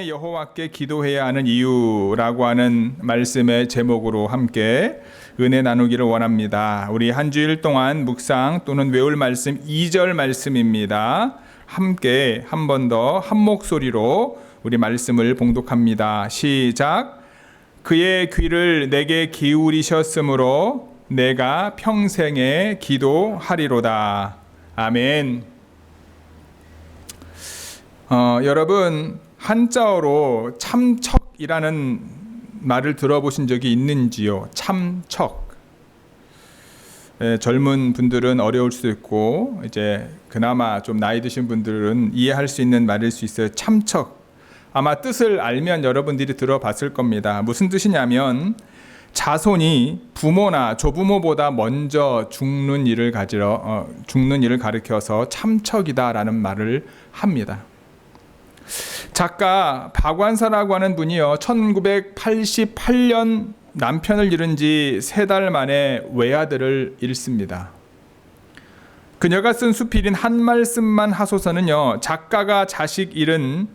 여호와께 기도해야 하는 이유라고 하는 말씀의 제목으로 함께 은혜 나누기를 원합니다. 우리 한 주일 동안 묵상 또는 외울 말씀 2절 말씀입니다. 함께 한 번 더 한 목소리로 우리 말씀을 봉독합니다. 시작. 그의 귀를 내게 기울이셨으므로 내가 평생에 기도하리로다. 아멘. 여러분 한자어로 참척이라는 말을 들어보신 적이 있는지요? 참척. 젊은 분들은 어려울 수도 있고 이제 그나마 좀 나이 드신 분들은 이해할 수 있는 말일 수 있어요. 참척. 아마 뜻을 알면 여러분들이 들어봤을 겁니다. 무슨 뜻이냐면 자손이 부모나 조부모보다 먼저 죽는 일을 가리켜서 참척이다라는 말을 합니다. 작가 박완서라고 하는 분이요, 1988년 남편을 잃은 지 3달 만에 외아들을 잃습니다. 그녀가 쓴 수필인 한 말씀만 하소서는요, 작가가 자식 잃은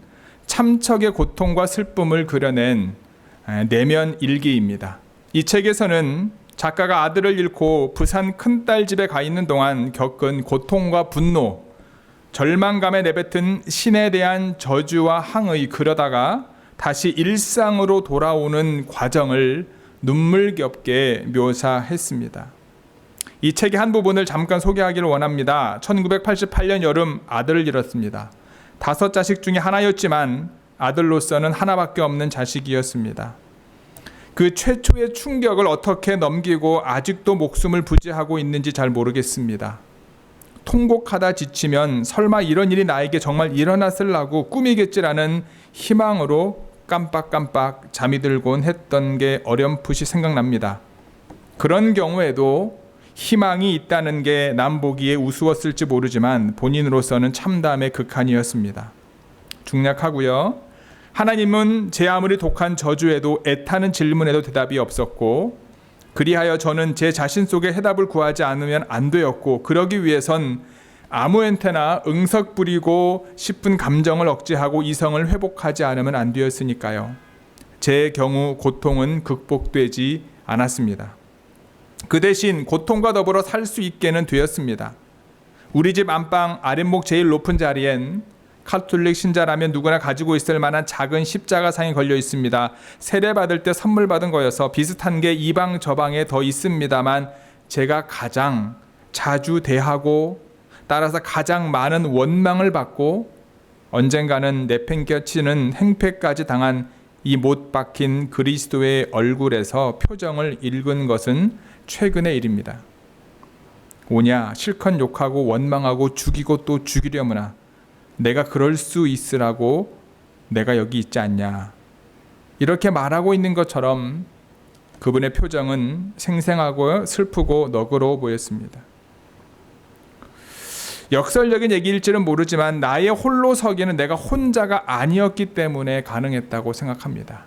참척의 고통과 슬픔을 그려낸 내면 일기입니다. 이 책에서는 작가가 아들을 잃고 부산 큰딸 집에 가 있는 동안 겪은 고통과 분노, 절망감에 내뱉은 신에 대한 저주와 항의, 그러다가 다시 일상으로 돌아오는 과정을 눈물겹게 묘사했습니다. 이 책의 한 부분을 잠깐 소개하기를 원합니다. 1988년 여름 아들을 잃었습니다. 5 자식 중에 하나였지만 아들로서는 하나밖에 없는 자식이었습니다. 그 최초의 충격을 어떻게 넘기고 아직도 목숨을 부지하고 있는지 잘 모르겠습니다. 통곡하다 지치면 설마 이런 일이 나에게 정말 일어났을라고 꿈이겠지라는 희망으로 깜빡깜빡 잠이 들곤 했던 게 어렴풋이 생각납니다. 그런 경우에도 희망이 있다는 게 남 보기에 우스웠을지 모르지만 본인으로서는 참담의 극한이었습니다. 중략하고요. 하나님은 제 아무리 독한 저주에도 애타는 질문에도 대답이 없었고, 그리하여 저는 제 자신 속에 해답을 구하지 않으면 안 되었고, 그러기 위해선 아무한테나 응석 부리고 싶은 감정을 억제하고 이성을 회복하지 않으면 안 되었으니까요. 제 경우 고통은 극복되지 않았습니다. 그 대신 고통과 더불어 살 수 있게는 되었습니다. 우리 집 안방 아랫목 제일 높은 자리엔 카톨릭 신자라면 누구나 가지고 있을 만한 작은 십자가상이 걸려 있습니다. 세례받을 때 선물 받은 거여서 비슷한 게 이 방 저 방에 더 있습니다만, 제가 가장 자주 대하고 따라서 가장 많은 원망을 받고 언젠가는 내팽개치는 행패까지 당한 이 못 박힌 그리스도의 얼굴에서 표정을 읽은 것은 최근의 일입니다. 오냐 실컷 욕하고 원망하고 죽이고 또 죽이려무나, 내가 그럴 수 있으라고 내가 여기 있지 않냐, 이렇게 말하고 있는 것처럼 그분의 표정은 생생하고 슬프고 너그러워 보였습니다. 역설적인 얘기일지는 모르지만 나의 홀로 서기는 내가 혼자가 아니었기 때문에 가능했다고 생각합니다.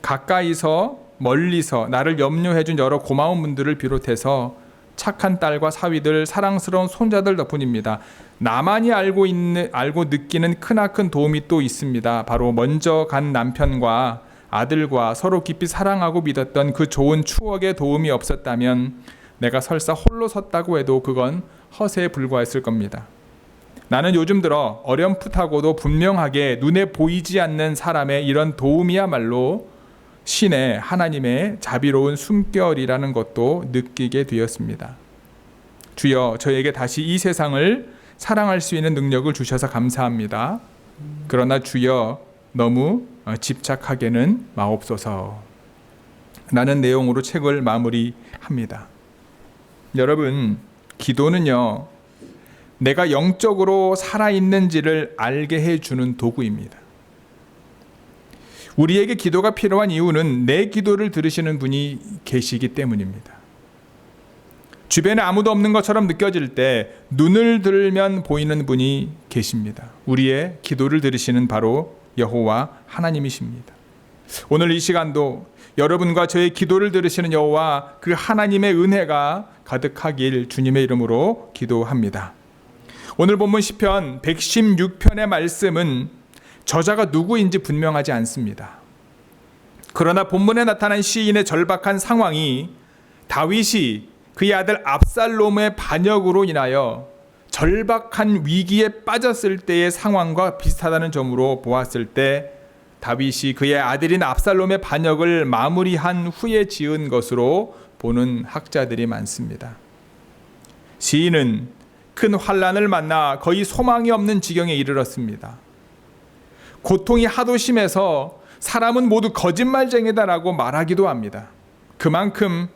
가까이서 멀리서 나를 염려해준 여러 고마운 분들을 비롯해서 착한 딸과 사위들, 사랑스러운 손자들 덕분입니다. 나만이 알고 느끼는 크나큰 도움이 또 있습니다. 바로 먼저 간 남편과 아들과 서로 깊이 사랑하고 믿었던 그 좋은 추억의 도움이 없었다면 내가 설사 홀로 섰다고 해도 그건 허세에 불과했을 겁니다. 나는 요즘 들어 어렴풋하고도 분명하게 눈에 보이지 않는 사람의 이런 도움이야말로 신의 하나님의 자비로운 숨결이라는 것도 느끼게 되었습니다. 주여, 저에게 다시 이 세상을 사랑할 수 있는 능력을 주셔서 감사합니다. 그러나 주여, 너무 집착하게는 마옵소서. 라는 내용으로 책을 마무리합니다. 여러분, 기도는요, 내가 영적으로 살아있는지를 알게 해주는 도구입니다. 우리에게 기도가 필요한 이유는 내 기도를 들으시는 분이 계시기 때문입니다. 주변에 아무도 없는 것처럼 느껴질 때 눈을 들면 보이는 분이 계십니다. 우리의 기도를 들으시는 바로 여호와 하나님이십니다. 오늘 이 시간도 여러분과 저의 기도를 들으시는 여호와 그 하나님의 은혜가 가득하길 주님의 이름으로 기도합니다. 오늘 본문 시편 116편의 말씀은 저자가 누구인지 분명하지 않습니다. 그러나 본문에 나타난 시인의 절박한 상황이 다윗이 그의 아들 압살롬의 반역으로 인하여 절박한 위기에 빠졌을 때의 상황과 비슷하다는 점으로 보았을 때 다윗이 그의 아들인 압살롬의 반역을 마무리한 후에 지은 것으로 보는 학자들이 많습니다. 시인은 큰 환난을 만나 거의 소망이 없는 지경에 이르렀습니다. 고통이 하도 심해서 사람은 모두 거짓말쟁이다라고 말하기도 합니다. 그만큼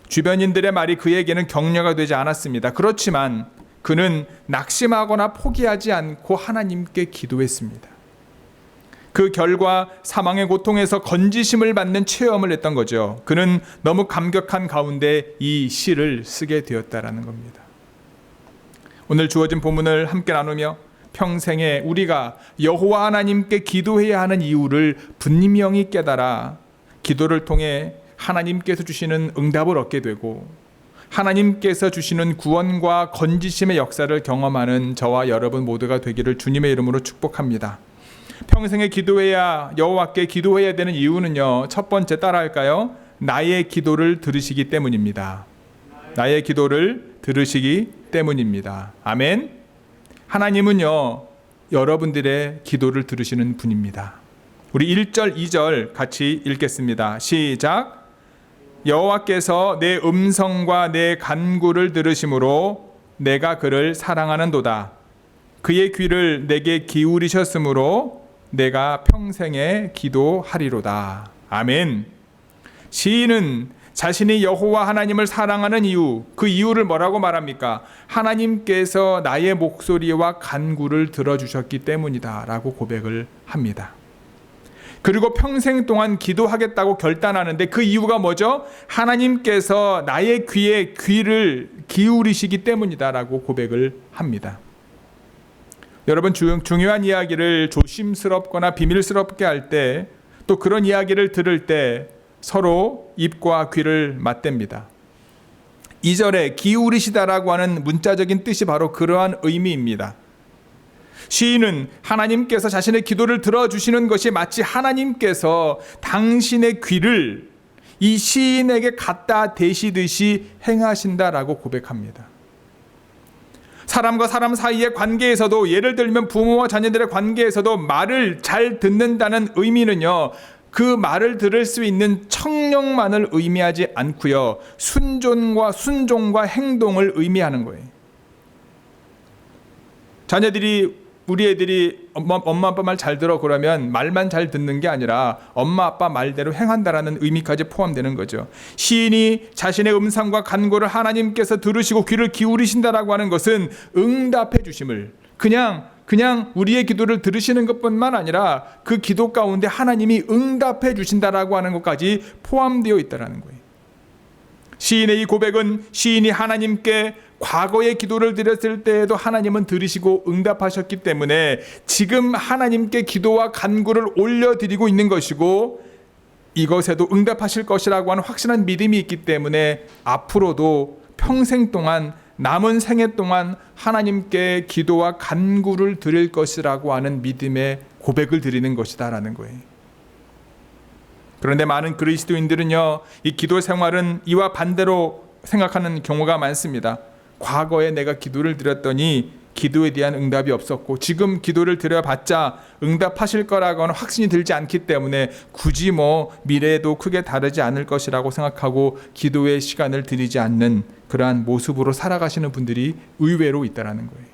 주변인들의 말이 그에게는 격려가 되지 않았습니다. 그렇지만 그는 낙심하거나 포기하지 않고 하나님께 기도했습니다. 그 결과 사망의 고통에서 건지심을 받는 체험을 했던 거죠. 그는 너무 감격한 가운데 이 시를 쓰게 되었다라는 겁니다. 오늘 주어진 본문을 함께 나누며 평생에 우리가 여호와 하나님께 기도해야 하는 이유를 분명히 깨달아 기도를 통해 하나님께서 주시는 응답을 얻게 되고 하나님께서 주시는 구원과 건지심의 역사를 경험하는 저와 여러분 모두가 되기를 주님의 이름으로 축복합니다. 평생에 기도해야 여호와께 기도해야 되는 이유는요. 첫 번째 따라할까요? 나의 기도를 들으시기 때문입니다. 나의 기도를 들으시기 때문입니다. 아멘. 하나님은요. 여러분들의 기도를 들으시는 분입니다. 우리 1절, 2절 같이 읽겠습니다. 시작. 여호와께서 내 음성과 내 간구를 들으심으로 내가 그를 사랑하는도다. 그의 귀를 내게 기울이셨으므로 내가 평생에 기도하리로다. 아멘. 시인은 자신이 여호와 하나님을 사랑하는 이유, 그 이유를 뭐라고 말합니까? 하나님께서 나의 목소리와 간구를 들어주셨기 때문이다 라고 고백을 합니다. 그리고 평생 동안 기도하겠다고 결단하는데 그 이유가 뭐죠? 하나님께서 나의 귀에 귀를 기울이시기 때문이다 라고 고백을 합니다. 여러분, 중요한 이야기를 조심스럽거나 비밀스럽게 할 때, 또 그런 이야기를 들을 때 서로 입과 귀를 맞댑니다. 2절에 기울이시다라고 하는 문자적인 뜻이 바로 그러한 의미입니다. 시인은 하나님께서 자신의 기도를 들어주시는 것이 마치 하나님께서 당신의 귀를 이 시인에게 갖다 대시듯이 행하신다라고 고백합니다. 사람과 사람 사이의 관계에서도, 예를 들면 부모와 자녀들의 관계에서도 말을 잘 듣는다는 의미는요, 그 말을 들을 수 있는 청력만을 의미하지 않고요, 순종과 행동을 의미하는 거예요. 자녀들이, 우리 애들이 엄마 아빠 말 잘 들어 그러면 말만 잘 듣는 게 아니라 엄마 아빠 말대로 행한다라는 의미까지 포함되는 거죠. 시인이 자신의 음성과 간구를 하나님께서 들으시고 귀를 기울이신다라고 하는 것은 응답해 주심을, 그냥 우리의 기도를 들으시는 것뿐만 아니라 그 기도 가운데 하나님이 응답해 주신다라고 하는 것까지 포함되어 있다라는 거예요. 시인의 이 고백은 시인이 하나님께 과거의 기도를 드렸을 때에도 하나님은 들으시고 응답하셨기 때문에 지금 하나님께 기도와 간구를 올려드리고 있는 것이고, 이것에도 응답하실 것이라고 하는 확실한 믿음이 있기 때문에 앞으로도 평생 동안, 남은 생애 동안 하나님께 기도와 간구를 드릴 것이라고 하는 믿음의 고백을 드리는 것이다라는 거예요. 그런데 많은 그리스도인들은요, 이 기도 생활은 이와 반대로 생각하는 경우가 많습니다. 과거에 내가 기도를 드렸더니 기도에 대한 응답이 없었고, 지금 기도를 드려봤자 응답하실 거라고는 확신이 들지 않기 때문에 굳이 미래에도 크게 다르지 않을 것이라고 생각하고 기도의 시간을 드리지 않는 그러한 모습으로 살아가시는 분들이 의외로 있다라는 거예요.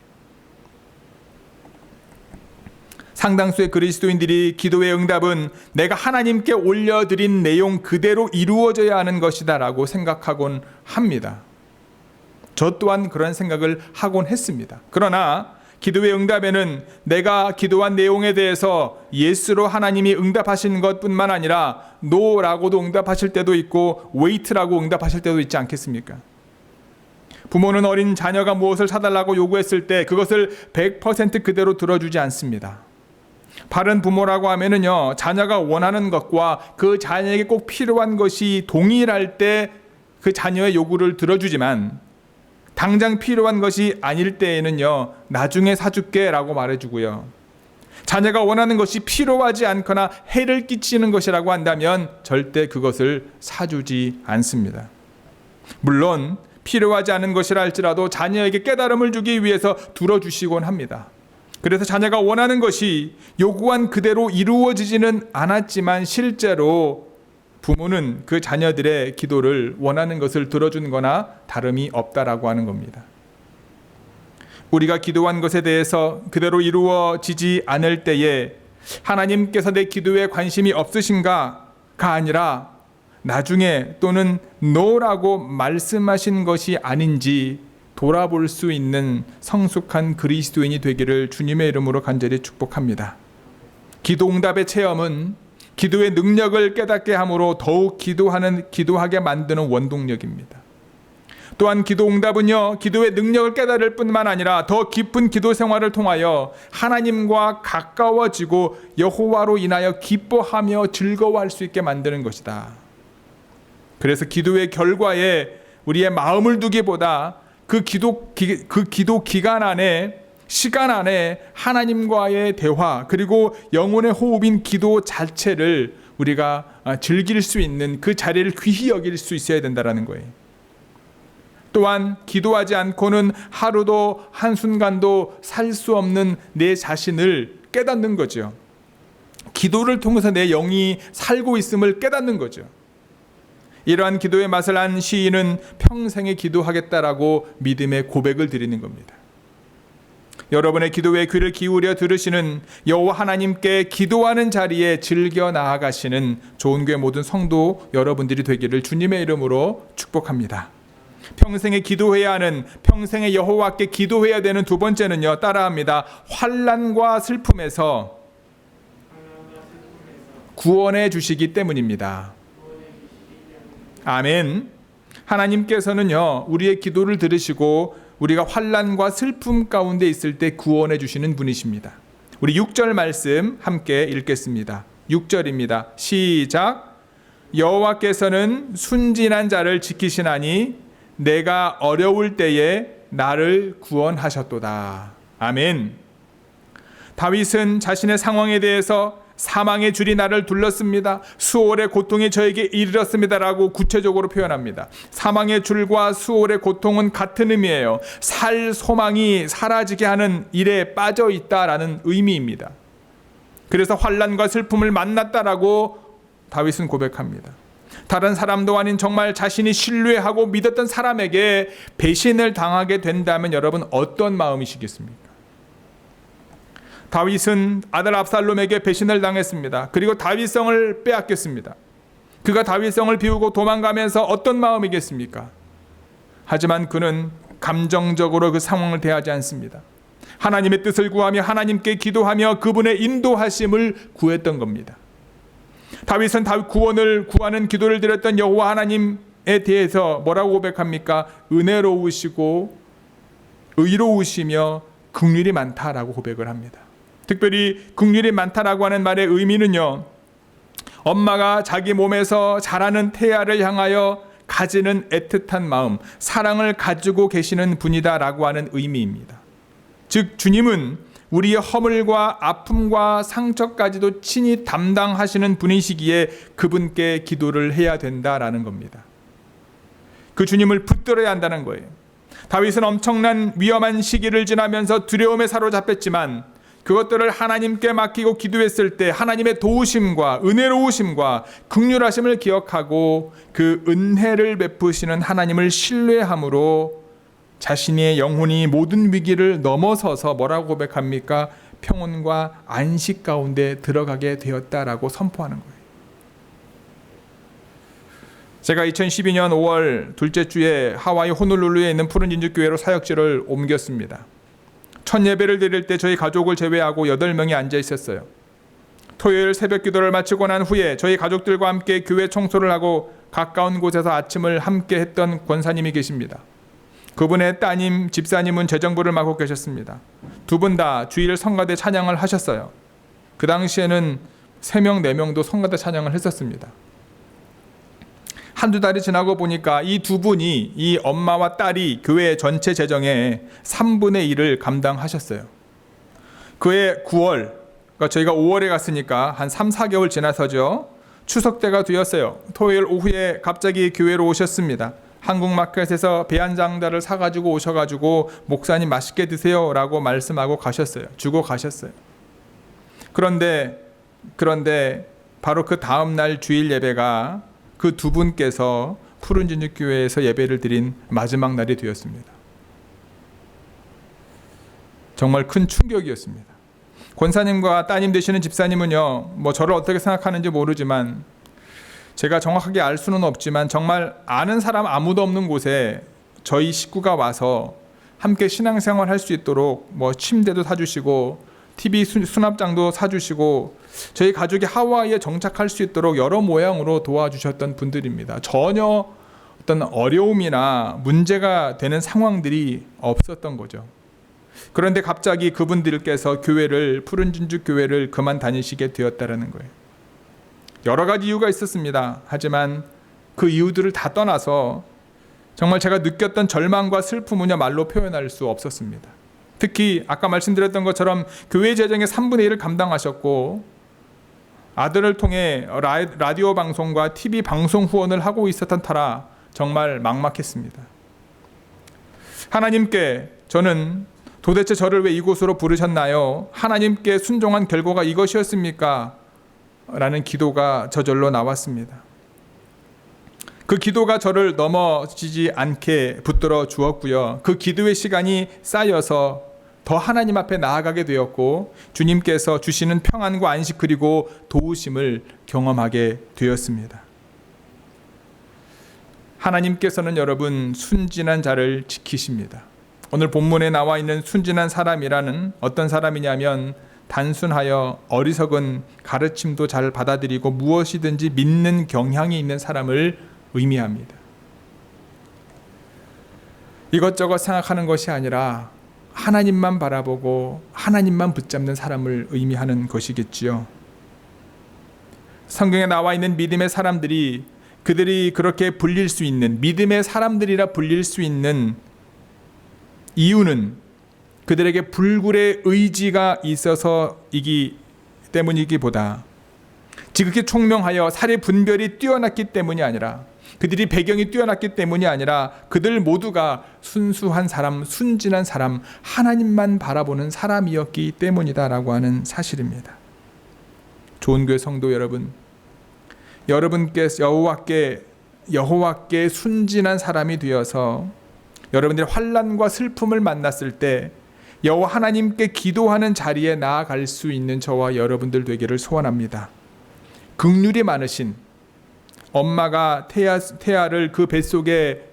상당수의 그리스도인들이 기도의 응답은 내가 하나님께 올려드린 내용 그대로 이루어져야 하는 것이다라고 생각하곤 합니다. 저 또한 그런 생각을 하곤 했습니다. 그러나 기도의 응답에는 내가 기도한 내용에 대해서 예스로 하나님이 응답하신 것뿐만 아니라 노라고도 응답하실 때도 있고 웨이트라고 응답하실 때도 있지 않겠습니까? 부모는 어린 자녀가 무엇을 사달라고 요구했을 때 그것을 100% 그대로 들어주지 않습니다. 바른 부모라고 하면은요, 자녀가 원하는 것과 그 자녀에게 꼭 필요한 것이 동일할 때 그 자녀의 요구를 들어주지만, 당장 필요한 것이 아닐 때에는요, 나중에 사줄게 라고 말해주고요, 자녀가 원하는 것이 필요하지 않거나 해를 끼치는 것이라고 한다면 절대 그것을 사주지 않습니다. 물론 필요하지 않은 것이라 할지라도 자녀에게 깨달음을 주기 위해서 들어주시곤 합니다. 그래서 자녀가 원하는 것이 요구한 그대로 이루어지지는 않았지만 실제로 부모는 그 자녀들의 기도를 원하는 것을 들어준 거나 다름이 없다라고 하는 겁니다. 우리가 기도한 것에 대해서 그대로 이루어지지 않을 때에 하나님께서 내 기도에 관심이 없으신가가 아니라 나중에 또는 no라고 말씀하신 것이 아닌지 돌아볼 수 있는 성숙한 그리스도인이 되기를 주님의 이름으로 간절히 축복합니다. 기도응답의 체험은 기도의 능력을 깨닫게 함으로 더욱 기도하게 만드는 원동력입니다. 또한 기도응답은요, 기도의 능력을 깨달을 뿐만 아니라 더 깊은 기도 생활을 통하여 하나님과 가까워지고 여호와로 인하여 기뻐하며 즐거워할 수 있게 만드는 것이다. 그래서 기도의 결과에 우리의 마음을 두기보다 그 기도 기간 안에, 시간 안에 하나님과의 대화, 그리고 영혼의 호흡인 기도 자체를 우리가 즐길 수 있는 그 자리를 귀히 여길 수 있어야 된다는 거예요. 또한 기도하지 않고는 하루도 한순간도 살 수 없는 내 자신을 깨닫는 거죠. 기도를 통해서 내 영이 살고 있음을 깨닫는 거죠. 이러한 기도의 맛을 안 시인은 평생에 기도하겠다라고 믿음의 고백을 드리는 겁니다. 여러분의 기도에 귀를 기울여 들으시는 여호와 하나님께 기도하는 자리에 즐겨 나아가시는 좋은교회 모든 성도 여러분들이 되기를 주님의 이름으로 축복합니다. 평생에 기도해야 하는, 평생에 여호와께 기도해야 되는 두 번째는요, 따라합니다. 환난과 슬픔에서 구원해 주시기 때문입니다. 아멘. 하나님께서는요, 우리의 기도를 들으시고 우리가 환난과 슬픔 가운데 있을 때 구원해 주시는 분이십니다. 우리 6절 말씀 함께 읽겠습니다. 6절입니다. 시작. 여호와께서는 순진한 자를 지키시나니 내가 어려울 때에 나를 구원하셨도다. 아멘. 다윗은 자신의 상황에 대해서 사망의 줄이 나를 둘렀습니다. 수월의 고통이 저에게 이르렀습니다라고 구체적으로 표현합니다. 사망의 줄과 수월의 고통은 같은 의미예요. 살 소망이 사라지게 하는 일에 빠져 있다라는 의미입니다. 그래서 환난과 슬픔을 만났다라고 다윗은 고백합니다. 다른 사람도 아닌 정말 자신이 신뢰하고 믿었던 사람에게 배신을 당하게 된다면 여러분 어떤 마음이시겠습니까? 다윗은 아들 압살롬에게 배신을 당했습니다. 그리고 다윗성을 빼앗겼습니다. 그가 다윗성을 비우고 도망가면서 어떤 마음이겠습니까? 하지만 그는 감정적으로 그 상황을 대하지 않습니다. 하나님의 뜻을 구하며 하나님께 기도하며 그분의 인도하심을 구했던 겁니다. 다윗은 구원을 구하는 기도를 드렸던 여호와 하나님에 대해서 뭐라고 고백합니까? 은혜로우시고 의로우시며 긍휼이 많다라고 고백을 합니다. 특별히 긍휼이 많다라고 하는 말의 의미는요, 엄마가 자기 몸에서 자라는 태아를 향하여 가지는 애틋한 마음, 사랑을 가지고 계시는 분이다라고 하는 의미입니다. 즉 주님은 우리의 허물과 아픔과 상처까지도 친히 담당하시는 분이시기에 그분께 기도를 해야 된다라는 겁니다. 그 주님을 붙들어야 한다는 거예요. 다윗은 엄청난 위험한 시기를 지나면서 두려움에 사로잡혔지만 그것들을 하나님께 맡기고 기도했을 때 하나님의 도우심과 은혜로우심과 긍휼하심을 기억하고 그 은혜를 베푸시는 하나님을 신뢰함으로 자신의 영혼이 모든 위기를 넘어서서 뭐라고 고백합니까? 평온과 안식 가운데 들어가게 되었다라고 선포하는 거예요. 제가 2012년 5월 둘째 주에 하와이 호놀룰루에 있는 푸른 진주교회로 사역지를 옮겼습니다. 첫 예배를 드릴 때 저희 가족을 제외하고 8명이 앉아 있었어요. 토요일 새벽 기도를 마치고 난 후에 저희 가족들과 함께 교회 청소를 하고 가까운 곳에서 아침을 함께 했던 권사님이 계십니다. 그분의 따님 집사님은 재정부를 맡고 계셨습니다. 두 분 다 주일 성가대 찬양을 하셨어요. 그 당시에는 3명, 4명도 성가대 찬양을 했었습니다. 한두 달이 지나고 보니까 이 두 분이, 이 엄마와 딸이 교회 전체 재정의 3분의 1을 감당하셨어요. 그해 9월 그러니까 저희가 5월에 갔으니까 한 3, 4개월 지나서죠. 추석 때가 되었어요. 토요일 오후에 갑자기 교회로 오셨습니다. 한국마켓에서 배 한 장다를 사가지고 오셔가지고 목사님 맛있게 드세요 라고 말씀하고 가셨어요. 주고 가셨어요. 그런데 바로 그 다음날 주일 예배가 그 두 분께서 푸른진주교회에서 예배를 드린 마지막 날이 되었습니다. 정말 큰 충격이었습니다. 권사님과 따님 되시는 집사님은요, 저를 어떻게 생각하는지 모르지만 제가 정확하게 알 수는 없지만 정말 아는 사람 아무도 없는 곳에 저희 식구가 와서 함께 신앙생활 할 수 있도록 침대도 사주시고 TV 수납장도 사주시고 저희 가족이 하와이에 정착할 수 있도록 여러 모양으로 도와주셨던 분들입니다. 전혀 어떤 어려움이나 문제가 되는 상황들이 없었던 거죠. 그런데 갑자기 그분들께서 푸른진주 교회를 그만 다니시게 되었다라는 거예요. 여러 가지 이유가 있었습니다. 하지만 그 이유들을 다 떠나서 정말 제가 느꼈던 절망과 슬픔은요, 말로 표현할 수 없었습니다. 특히 아까 말씀드렸던 것처럼 교회 재정의 3분의 1을 감당하셨고 아들을 통해 라디오 방송과 TV 방송 후원을 하고 있었던 터라 정말 막막했습니다. 하나님께 저는 도대체 저를 왜 이곳으로 부르셨나요? 하나님께 순종한 결과가 이것이었습니까? 라는 기도가 저절로 나왔습니다. 그 기도가 저를 넘어지지 않게 붙들어 주었고요. 그 기도의 시간이 쌓여서 더 하나님 앞에 나아가게 되었고 주님께서 주시는 평안과 안식 그리고 도우심을 경험하게 되었습니다. 하나님께서는 여러분 순진한 자를 지키십니다. 오늘 본문에 나와 있는 순진한 사람이라는 어떤 사람이냐면 단순하여 어리석은 가르침도 잘 받아들이고 무엇이든지 믿는 경향이 있는 사람을 의미합니다. 이것저것 생각하는 것이 아니라 하나님만 바라보고 하나님만 붙잡는 사람을 의미하는 것이겠지요. 성경에 나와 있는 믿음의 사람들이 그들이 그렇게 불릴 수 있는 믿음의 사람들이라 불릴 수 있는 이유는 그들에게 불굴의 의지가 있어서이기 때문이기보다 지극히 총명하여 사례 분별이 뛰어났기 때문이 아니라 그들이 배경이 뛰어났기 때문이 아니라 그들 모두가 순수한 사람, 순진한 사람, 하나님만 바라보는 사람이었기 때문이다라고 하는 사실입니다. 좋은 교회 성도 여러분, 여러분께서 여호와께 순진한 사람이 되어서 여러분들의 환난과 슬픔을 만났을 때 여호와 하나님께 기도하는 자리에 나아갈 수 있는 저와 여러분들 되기를 소원합니다. 긍휼이 많으신 엄마가 태아를 그 뱃속에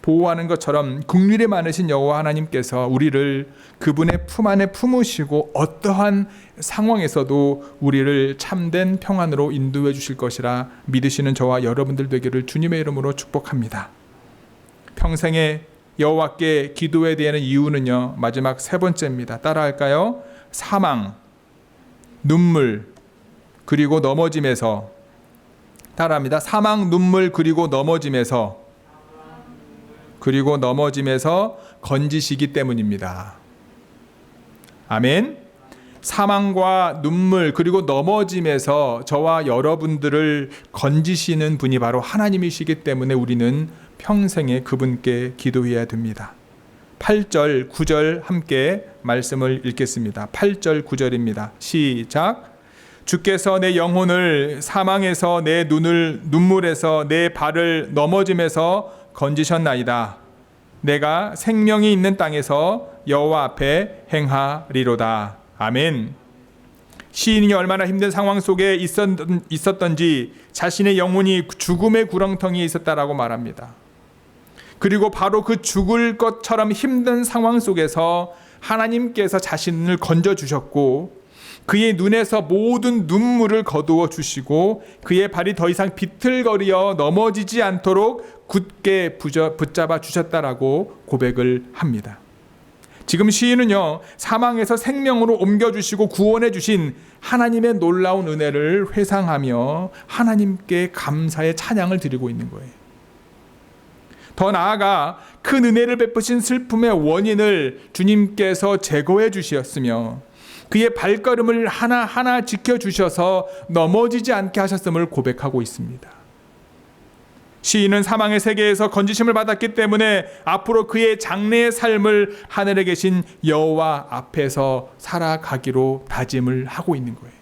보호하는 것처럼 긍휼이 많으신 여호와 하나님께서 우리를 그분의 품 안에 품으시고 어떠한 상황에서도 우리를 참된 평안으로 인도해 주실 것이라 믿으시는 저와 여러분들 되기를 주님의 이름으로 축복합니다. 평생에 여호와께 기도해야 되는 이유는요, 마지막 세 번째입니다. 따라할까요? 사망, 눈물, 그리고 넘어짐에서. 따라합니다. 사망, 눈물, 그리고 넘어짐에서 건지시기 때문입니다. 아멘. 사망과 눈물 그리고 넘어짐에서 저와 여러분들을 건지시는 분이 바로 하나님이시기 때문에 우리는 평생에 그분께 기도해야 됩니다. 8절, 9절 함께 말씀을 읽겠습니다. 8절, 9절입니다. 시작. 주께서 내 영혼을 사망에서 내 눈을 눈물에서 내 발을 넘어짐에서 건지셨나이다. 내가 생명이 있는 땅에서 여호와 앞에 행하리로다. 아멘. 시인이 얼마나 힘든 상황 속에 있었던지 자신의 영혼이 죽음의 구렁텅이에 있었다라고 말합니다. 그리고 바로 그 죽을 것처럼 힘든 상황 속에서 하나님께서 자신을 건져주셨고 그의 눈에서 모든 눈물을 거두어 주시고 그의 발이 더 이상 비틀거리어 넘어지지 않도록 굳게 붙잡아 주셨다라고 고백을 합니다. 지금 시인은요, 사망에서 생명으로 옮겨주시고 구원해 주신 하나님의 놀라운 은혜를 회상하며 하나님께 감사의 찬양을 드리고 있는 거예요. 더 나아가 큰 은혜를 베푸신 슬픔의 원인을 주님께서 제거해 주셨으며 그의 발걸음을 하나하나 지켜주셔서 넘어지지 않게 하셨음을 고백하고 있습니다. 시인은 사망의 세계에서 건지심을 받았기 때문에 앞으로 그의 장래의 삶을 하늘에 계신 여호와 앞에서 살아가기로 다짐을 하고 있는 거예요.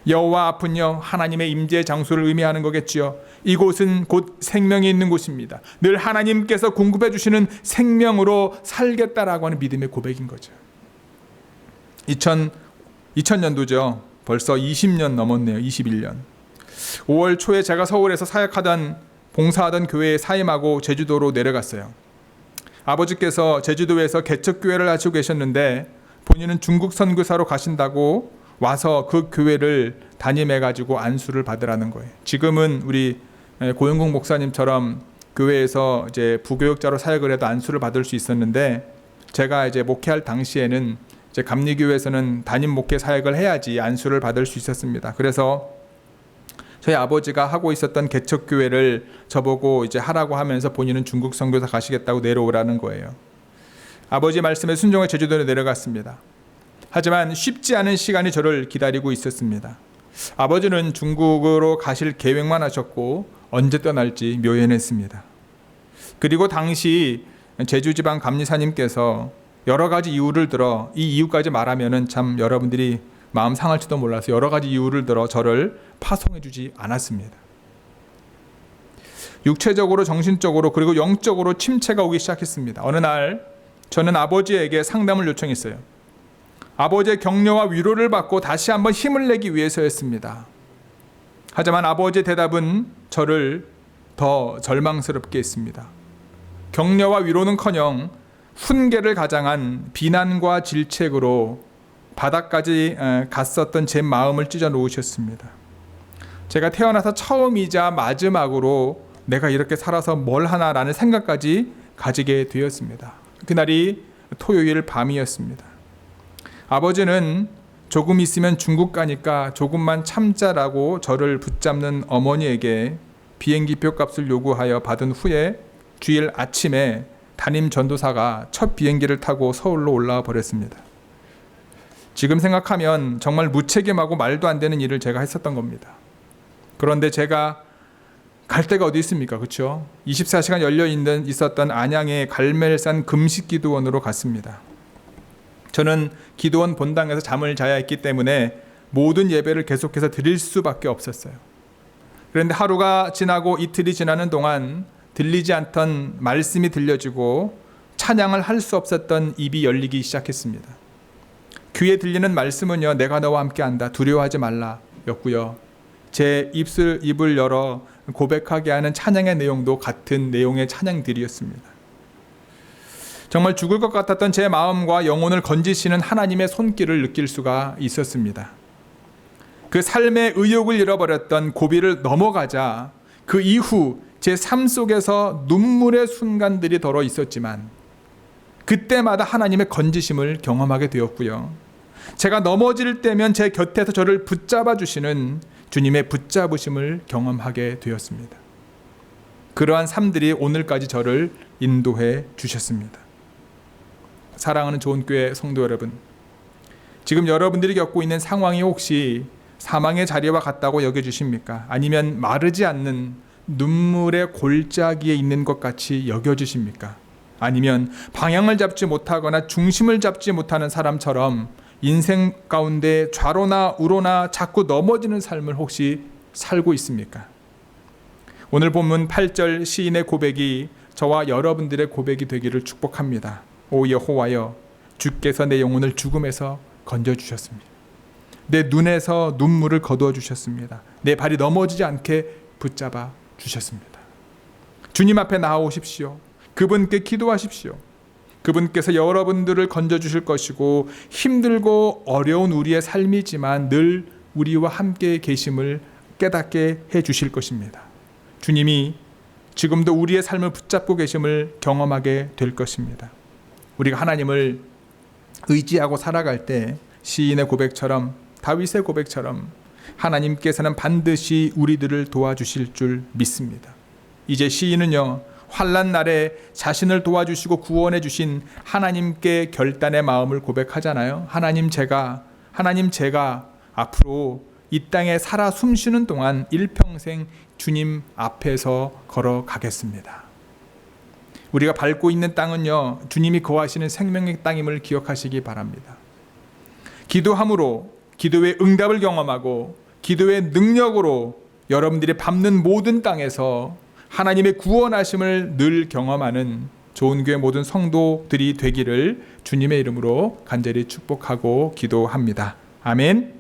여호와 앞은요, 하나님의 임재 장소를 의미하는 거겠지요. 이곳은 곧 생명이 있는 곳입니다. 늘 하나님께서 공급해 주시는 생명으로 살겠다라고 하는 믿음의 고백인 거죠. 2000년도죠. 벌써 20년 넘었네요. 21년. 5월 초에 제가 서울에서 봉사하던 교회에 사임하고 제주도로 내려갔어요. 아버지께서 제주도에서 개척교회를 하시고 계셨는데 본인은 중국 선교사로 가신다고 와서 그 교회를 담임해가지고 안수를 받으라는 거예요. 지금은 우리 고영국 목사님처럼 교회에서 이제 부교육자로 사역을 해도 안수를 받을 수 있었는데, 제가 이제 목회할 당시에는 이제 감리교회에서는 담임 목회 사역을 해야지 안수를 받을 수 있었습니다. 그래서 저희 아버지가 하고 있었던 개척교회를 저보고 이제 하라고 하면서 본인은 중국 선교사 가시겠다고 내려오라는 거예요. 아버지 말씀에 순종해 제주도에 내려갔습니다. 하지만 쉽지 않은 시간이 저를 기다리고 있었습니다. 아버지는 중국으로 가실 계획만 하셨고 언제 떠날지 묘연했습니다. 그리고 당시 제주지방 감리사님께서 여러 가지 이유를 들어, 이 이유까지 말하면은 참 여러분들이 마음 상할지도 몰라서 여러 가지 이유를 들어 저를 파송해 주지 않았습니다. 육체적으로, 정신적으로, 그리고 영적으로 침체가 오기 시작했습니다. 어느 날 저는 아버지에게 상담을 요청했어요. 아버지의 격려와 위로를 받고 다시 한번 힘을 내기 위해서였습니다. 하지만 아버지의 대답은 저를 더 절망스럽게 했습니다. 격려와 위로는커녕 훈계를 가장한 비난과 질책으로 바닥까지 갔었던 제 마음을 찢어 놓으셨습니다. 제가 태어나서 처음이자 마지막으로 내가 이렇게 살아서 뭘 하나라는 생각까지 가지게 되었습니다. 그날이 토요일 밤이었습니다. 아버지는 조금 있으면 중국 가니까 조금만 참자라고 저를 붙잡는 어머니에게 비행기표 값을 요구하여 받은 후에 주일 아침에 담임 전도사가 첫 비행기를 타고 서울로 올라와 버렸습니다. 지금 생각하면 정말 무책임하고 말도 안 되는 일을 제가 했었던 겁니다. 그런데 제가 갈 데가 어디 있습니까? 그렇죠? 24시간 있었던 안양의 갈멜산 금식기도원으로 갔습니다. 저는 기도원 본당에서 잠을 자야 했기 때문에 모든 예배를 계속해서 드릴 수밖에 없었어요. 그런데 하루가 지나고 이틀이 지나는 동안 들리지 않던 말씀이 들려지고 찬양을 할 수 없었던 입이 열리기 시작했습니다. 귀에 들리는 말씀은요, 내가 너와 함께한다, 두려워하지 말라 였고요. 제 입을 열어 고백하게 하는 찬양의 내용도 같은 내용의 찬양들이었습니다. 정말 죽을 것 같았던 제 마음과 영혼을 건지시는 하나님의 손길을 느낄 수가 있었습니다. 그 삶의 의욕을 잃어버렸던 고비를 넘어가자 그 이후 제 삶 속에서 눈물의 순간들이 덜어 있었지만 그때마다 하나님의 건지심을 경험하게 되었고요. 제가 넘어질 때면 제 곁에서 저를 붙잡아 주시는 주님의 붙잡으심을 경험하게 되었습니다. 그러한 삶들이 오늘까지 저를 인도해 주셨습니다. 사랑하는 좋은교회 성도 여러분, 지금 여러분들이 겪고 있는 상황이 혹시 사망의 자리와 같다고 여겨주십니까? 아니면 마르지 않는 눈물의 골짜기에 있는 것 같이 여겨주십니까? 아니면 방향을 잡지 못하거나 중심을 잡지 못하는 사람처럼 인생 가운데 좌로나 우로나 자꾸 넘어지는 삶을 혹시 살고 있습니까? 오늘 본문 8절 시인의 고백이 저와 여러분들의 고백이 되기를 축복합니다. 오 여호와여, 주께서 내 영혼을 죽음에서 건져주셨습니다. 내 눈에서 눈물을 거두어 주셨습니다. 내 발이 넘어지지 않게 붙잡아 주셨습니다. 주님 앞에 나아오십시오. 그분께 기도하십시오. 그분께서 여러분들을 건져주실 것이고 힘들고 어려운 우리의 삶이지만 늘 우리와 함께 계심을 깨닫게 해주실 것입니다. 주님이 지금도 우리의 삶을 붙잡고 계심을 경험하게 될 것입니다. 우리가 하나님을 의지하고 살아갈 때 시인의 고백처럼, 다윗의 고백처럼 하나님께서는 반드시 우리들을 도와주실 줄 믿습니다. 이제 시인은요, 환난 날에 자신을 도와주시고 구원해 주신 하나님께 결단의 마음을 고백하잖아요. 하나님 제가 앞으로 이 땅에 살아 숨쉬는 동안 일평생 주님 앞에서 걸어가겠습니다. 우리가 밟고 있는 땅은요, 주님이 거하시는 생명의 땅임을 기억하시기 바랍니다. 기도함으로 기도의 응답을 경험하고 기도의 능력으로 여러분들이 밟는 모든 땅에서 하나님의 구원하심을 늘 경험하는 좋은교회 모든 성도들이 되기를 주님의 이름으로 간절히 축복하고 기도합니다. 아멘.